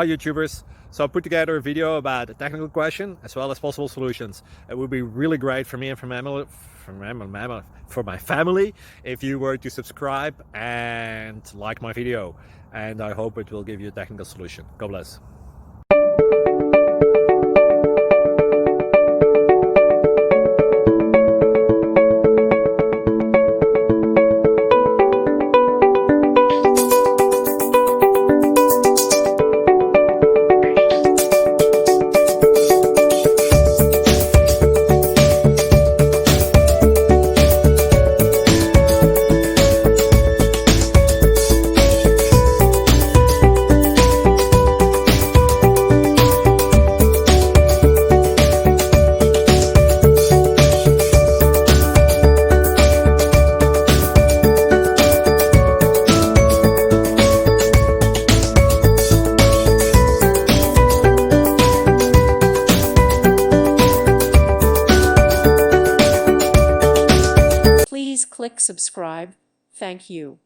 Hi YouTubers! So I put together a video about a technical question as well as possible solutions. It would be really great for me and for my family if you were to subscribe and like my video, and I hope it will give you a technical solution. God bless. Please click subscribe. Thank you.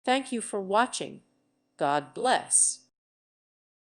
Thank you for watching. God bless.